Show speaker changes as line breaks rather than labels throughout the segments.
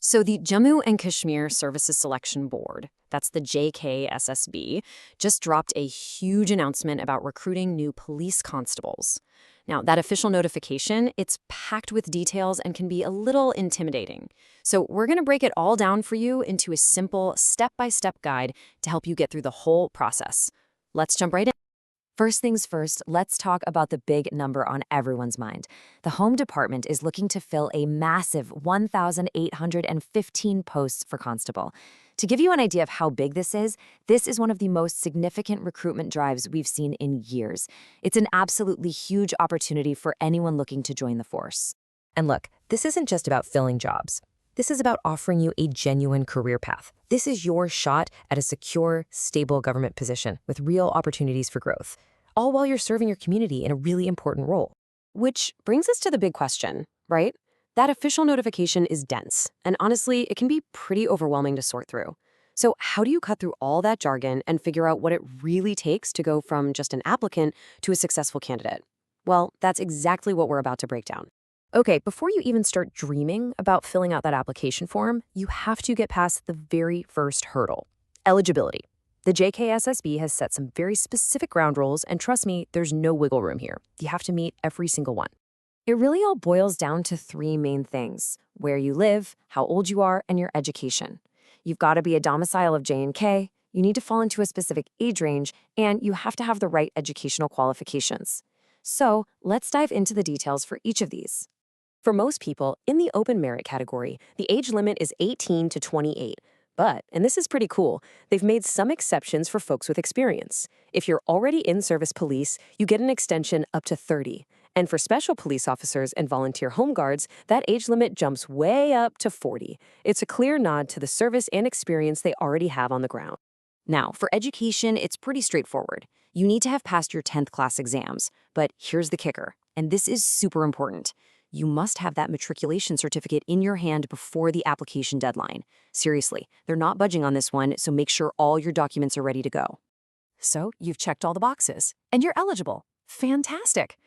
So the Jammu and Kashmir Services Selection Board, that's the JKSSB, just dropped a huge announcement about recruiting new police constables. Now, that official notification, it's packed with details and can be a little intimidating. So we're going to break it all down for you into a simple step-by-step guide to help you get through the whole process. Let's jump right in. First things first, let's talk about the big number on everyone's mind. The Home Department is looking to fill a massive 1,815 posts for constable. To give you an idea of how big this is one of the most significant recruitment drives we've seen in years. It's an absolutely huge opportunity for anyone looking to join the force. And look, this isn't just about filling jobs. This is about offering you a genuine career path. This is your shot at a secure, stable government position with real opportunities for growth, all while you're serving your community in a really important role. Which brings us to the big question, right? That official notification is dense, and honestly, it can be pretty overwhelming to sort through. So how do you cut through all that jargon and figure out what it really takes to go from just an applicant to a successful candidate? Well, that's exactly what we're about to break down. Okay, before you even start dreaming about filling out that application form, you have to get past the very first hurdle: eligibility. The JKSSB has set some very specific ground rules, and trust me, there's no wiggle room here. You have to meet every single one. It really all boils down to three main things: where you live, how old you are, and your education. You've got to be a domicile of J&K, you need to fall into a specific age range, and you have to have the right educational qualifications. So let's dive into the details for each of these. For most people, in the open merit category, the age limit is 18 to 28. But, and this is pretty cool, they've made some exceptions for folks with experience. If you're already in service police, you get an extension up to 30. And for special police officers and volunteer home guards, that age limit jumps way up to 40. It's a clear nod to the service and experience they already have on the ground. Now, for education, it's pretty straightforward. You need to have passed your 10th class exams. But here's the kicker, and this is super important. You must have that matriculation certificate in your hand before the application deadline. Seriously, they're not budging on this one, so make sure all your documents are ready to go. So, you've checked all the boxes, and you're eligible. Fantastic!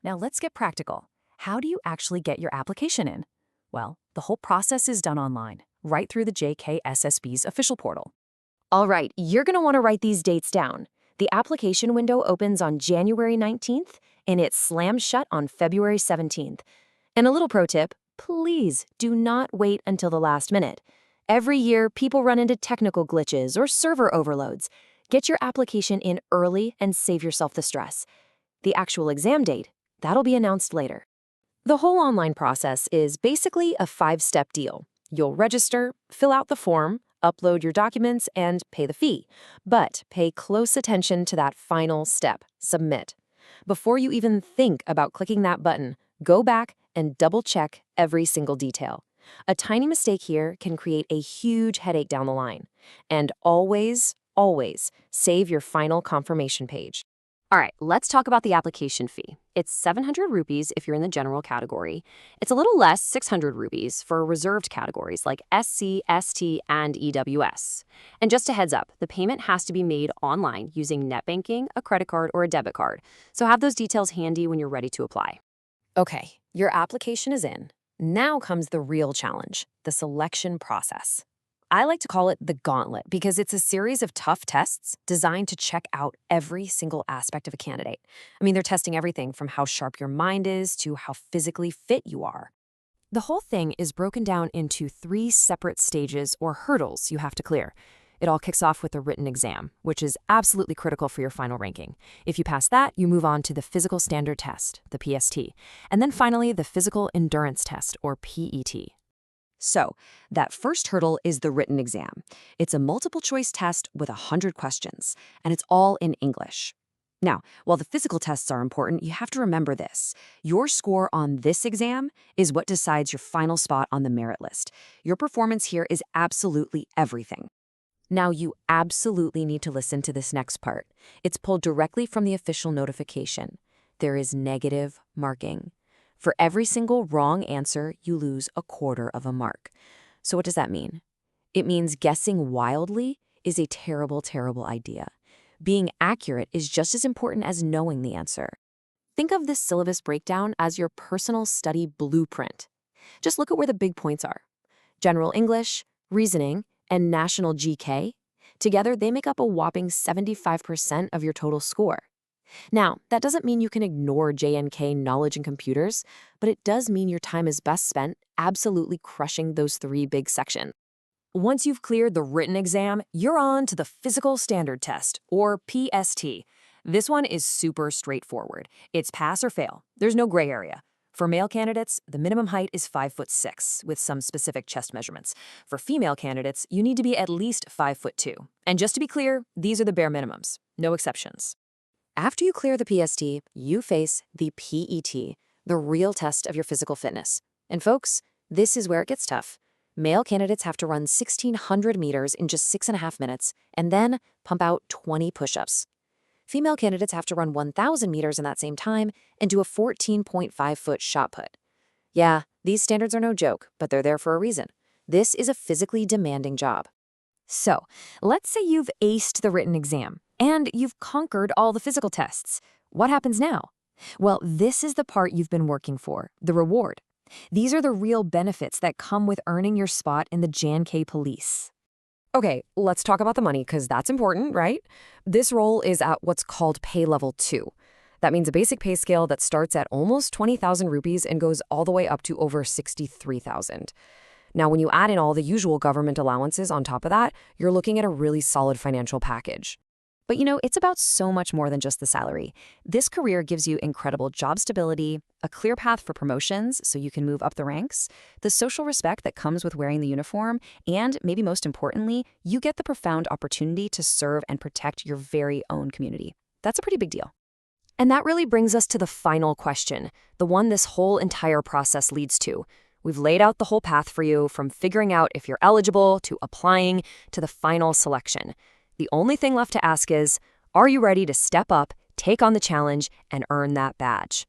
Now let's get practical. How do you actually get your application in? Well, the whole process is done online, right through the JKSSB's official portal. All right, you're going to want to write these dates down. The application window opens on January 19th, and it slams shut on February 17th. And a little pro tip, please do not wait until the last minute. Every year, people run into technical glitches or server overloads. Get your application in early and save yourself the stress. The actual exam date, that'll be announced later. The whole online process is basically a 5-step deal. You'll register, fill out the form, upload your documents, and pay the fee. But pay close attention to that final step, submit. Before you even think about clicking that button, go back and double-check every single detail. A tiny mistake here can create a huge headache down the line. And always, always save your final confirmation page. All right, let's talk about the application fee. It's 700 rupees if you're in the general category. It's a little less, 600 rupees, for reserved categories like SC, ST, and EWS. And just a heads up, the payment has to be made online using net banking, a credit card, or a debit card. So have those details handy when you're ready to apply. Okay, your application is in. Now comes the real challenge, the selection process. I like to call it the gauntlet because it's a series of tough tests designed to check out every single aspect of a candidate. I mean, they're testing everything from how sharp your mind is to how physically fit you are. The whole thing is broken down into 3 separate stages or hurdles you have to clear. It all kicks off with a written exam, which is absolutely critical for your final ranking. If you pass that, you move on to the physical standard test, the PST, and then finally the physical endurance test, or PET. So, that first hurdle is the written exam. It's a multiple-choice test with 100 questions, and it's all in English. Now, while the physical tests are important, you have to remember this. Your score on this exam is what decides your final spot on the merit list. Your performance here is absolutely everything. Now, you absolutely need to listen to this next part. It's pulled directly from the official notification. There is negative marking. For every single wrong answer, you lose 1/4 of a mark. So what does that mean? It means guessing wildly is a terrible, terrible idea. Being accurate is just as important as knowing the answer. Think of this syllabus breakdown as your personal study blueprint. Just look at where the big points are. General English, Reasoning, and National GK. Together, they make up a whopping 75% of your total score. Now, that doesn't mean you can ignore JNK knowledge and computers, but it does mean your time is best spent absolutely crushing those three big sections. Once you've cleared the written exam, you're on to the Physical Standard Test, or PST. This one is super straightforward. It's pass or fail. There's no gray area. For male candidates, the minimum height is 5'6", with some specific chest measurements. For female candidates, you need to be at least 5'2". And just to be clear, these are the bare minimums, no exceptions. After you clear the PST, you face the PET, the real test of your physical fitness. And folks, this is where it gets tough. Male candidates have to run 1,600 meters in just 6.5 minutes and then pump out 20 push-ups. Female candidates have to run 1,000 meters in that same time and do a 14.5-foot shot put. Yeah, these standards are no joke, but they're there for a reason. This is a physically demanding job. So, let's say you've aced the written exam and you've conquered all the physical tests. What happens now? Well, this is the part you've been working for, the reward. These are the real benefits that come with earning your spot in the JNK police. Okay, let's talk about the money, because that's important, right? This role is at what's called pay level 2. That means a basic pay scale that starts at almost 20,000 rupees and goes all the way up to over 63,000. Now, when you add in all the usual government allowances on top of that, you're looking at a really solid financial package. But it's about so much more than just the salary. This career gives you incredible job stability, a clear path for promotions so you can move up the ranks, the social respect that comes with wearing the uniform, and maybe most importantly, you get the profound opportunity to serve and protect your very own community. That's a pretty big deal. And that really brings us to the final question, the one this whole entire process leads to. We've laid out the whole path for you, from figuring out if you're eligible to applying to the final selection. The only thing left to ask is, are you ready to step up, take on the challenge, and earn that badge?